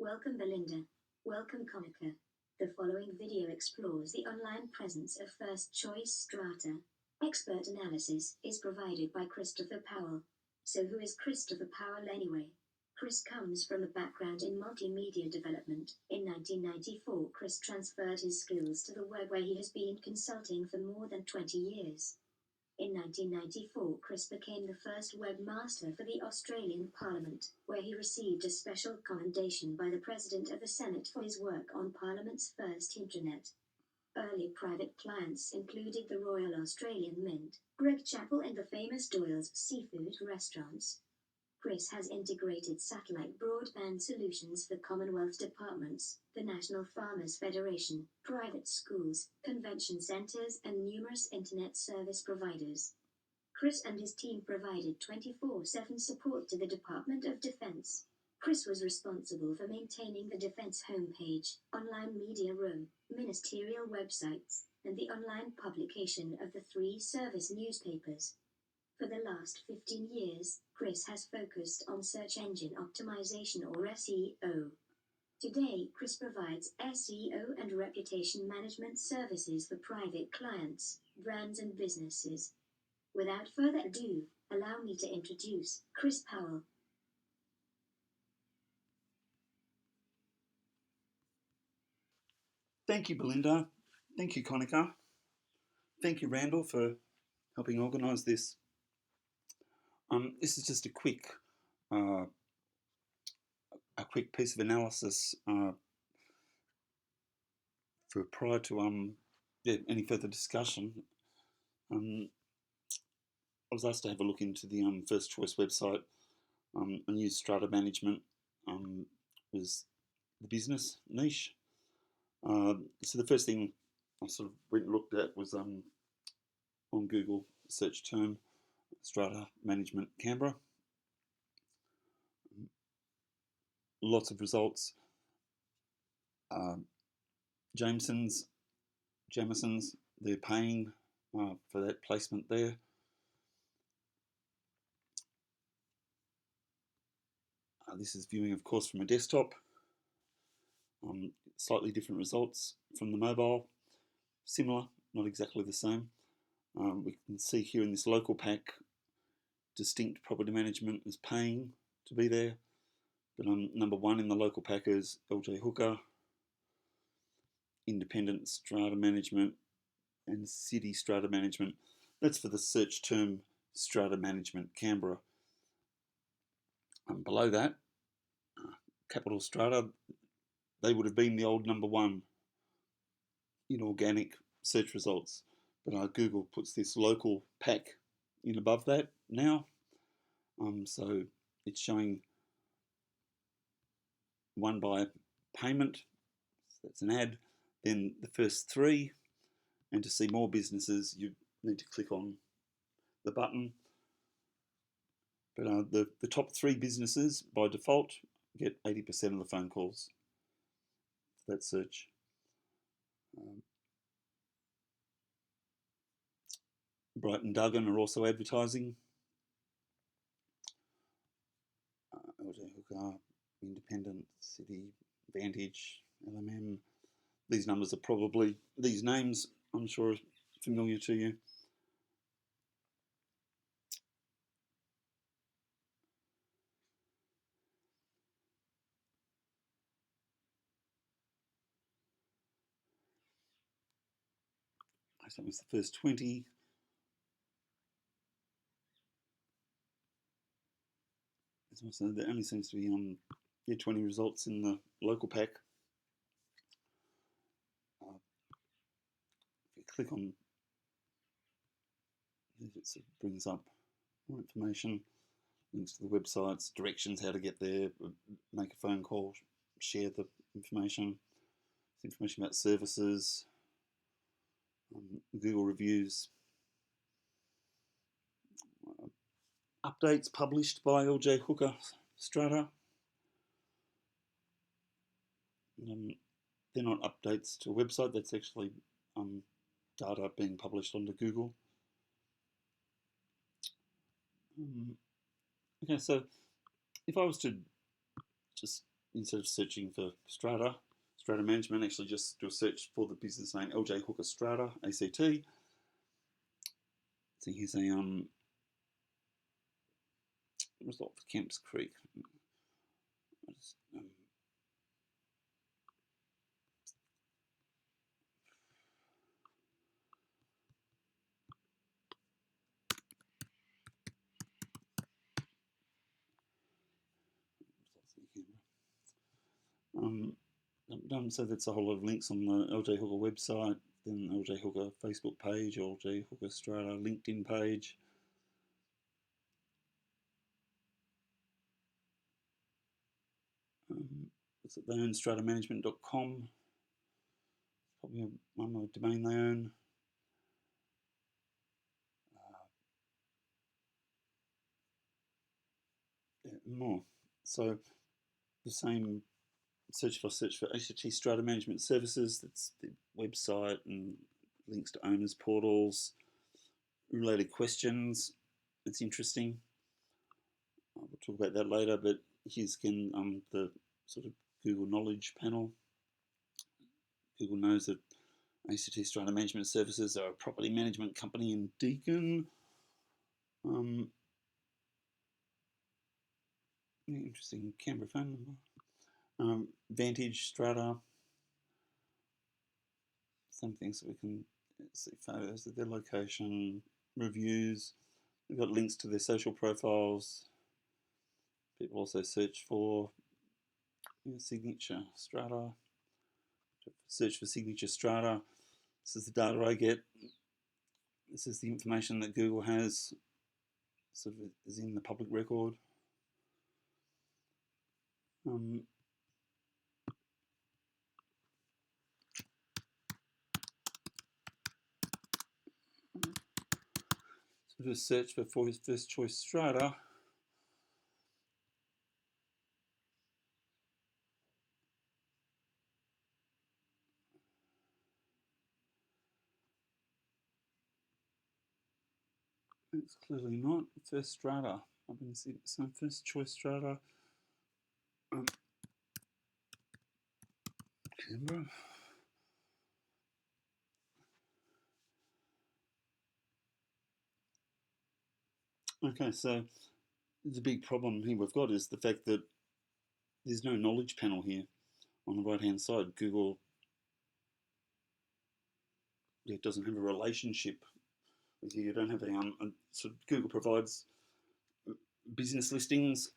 Welcome Belinda. Welcome Konica. The following video explores the online presence of First Choice Strata. Expert analysis is provided by Christopher Powell. So who is Christopher Powell anyway? Chris comes from a background in multimedia development. In 1994, Chris transferred his skills to the web where he has been consulting for more than 20 years. In 1994, Chris became the first webmaster for the Australian Parliament, where he received a special commendation by the President of the Senate for his work on Parliament's first intranet. Early private clients included the Royal Australian Mint, Greg Chappell and the famous Doyle's seafood restaurants. Chris has integrated satellite broadband solutions for Commonwealth departments, the National Farmers Federation, private schools, convention centres and numerous internet service providers. Chris and his team provided 24/7 support to the Department of Defence. Chris was responsible for maintaining the Defence homepage, online media room, ministerial websites, and the online publication of the 3 service newspapers. For the last 15 years, Chris has focused on search engine optimization or SEO. Today, Chris provides SEO and reputation management services for private clients, brands and businesses. Without further ado, allow me to introduce Chris Powell. Thank you, Belinda. Thank you, Konica. Thank you, Randall, for helping organise this. This is just a quick piece of analysis for prior to any further discussion. I was asked to have a look into the First Choice website. I used Strata Management was the business niche. So the first thing I sort of went and looked at was on Google search term Strata Management Canberra. Lots of results. Jameson's, they're paying for that placement there. This is viewing, of course, from a desktop. Slightly different results from the mobile. Similar, not exactly the same. We can see here in this local pack, distinct property management is paying to be there. But number 1 in the local pack is LJ Hooker, Independent Strata Management, and City Strata Management. That's for the search term Strata Management Canberra. Below that, Capital Strata, they would have been the old number 1 in organic search results. But Google puts this local pack in above that now. So it's showing 1 by payment, so that's an ad, then the first 3, and to see more businesses you need to click on the button. But the top 3 businesses by default get 80% of the phone calls for that search. Brighton Duggan are also advertising. LJ Hooker, Independent, City, Vantage, LMM. These numbers are probably, these names I'm sure are familiar to you. So that was the first 20. So there only seems to be 20 results in the local pack. If you click on it, brings up more information, links to the websites, directions how to get there, make a phone call, share the information, information about services, Google reviews, updates published by LJ Hooker Strata. They're not updates to a website, that's actually data being published onto Google. Okay, so if I was to just instead of searching for Strata Management, actually just do a search for the business name LJ Hooker Strata ACT. So here's a result for Kemps Creek. So that's a whole lot of links on the LJ Hooker website, then LJ Hooker Facebook page, LJ Hooker Strata LinkedIn page. It's at they own stratamanagement.com. Probably a domain they own. More. So the same search for ACT Strata Management Services. That's the website and links to owners portals, related questions. It's interesting. We'll talk about that later, but here's again the sort of Google Knowledge panel. Google knows that ACT Strata Management Services are a property management company in Deakin. Interesting Canberra phone number. Vantage Strata. Some things that we can see photos of their location, reviews. We've got links to their social profiles. People also search for signature strata. Search for signature strata. This is the data I get. This is the information that Google has, sort of is in the public record. So just search for his first choice strata. It's clearly not first strata. I've been seeing some first choice strata. Canberra. Okay, so the big problem here we've got is the fact that there's no knowledge panel here on the right hand side. Google doesn't have a relationship with you. You don't have a so Google provides business listings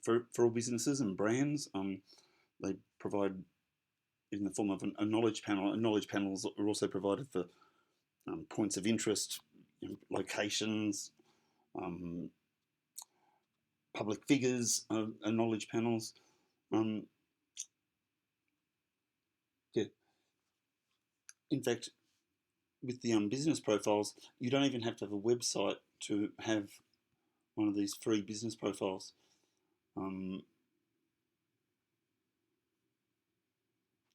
for all businesses and brands. They provide in the form of a knowledge panel. And knowledge panels are also provided for points of interest, locations, public figures, and knowledge panels. Yeah. In fact, with the business profiles, you don't even have to have a website to have one of these free business profiles.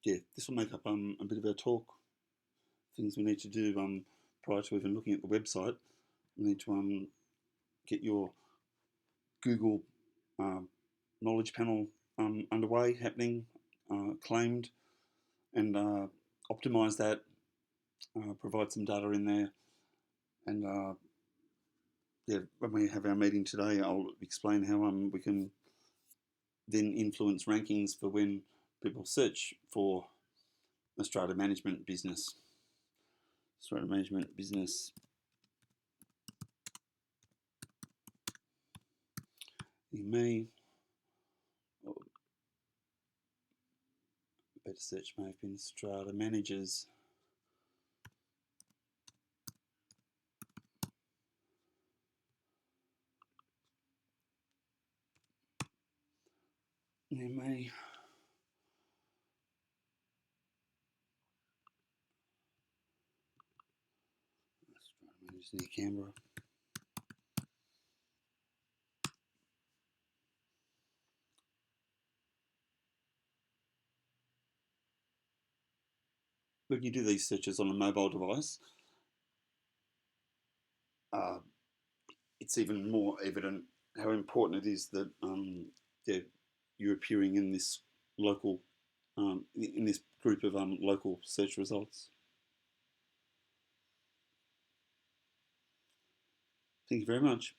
This will make up a bit of our talk. Things we need to do prior to even looking at the website. We need to get your Google knowledge panel underway, happening, claimed, and optimize that. Provide some data in there, and when we have our meeting today, I'll explain how we can then influence rankings for when people search for a strata management business. Strata management business. You may, better search may have been strata managers. You may. Strata managers near Canberra. When you do these searches on a mobile device, it's even more evident how important it is that you're appearing in this local, in this group of local search results. Thank you very much.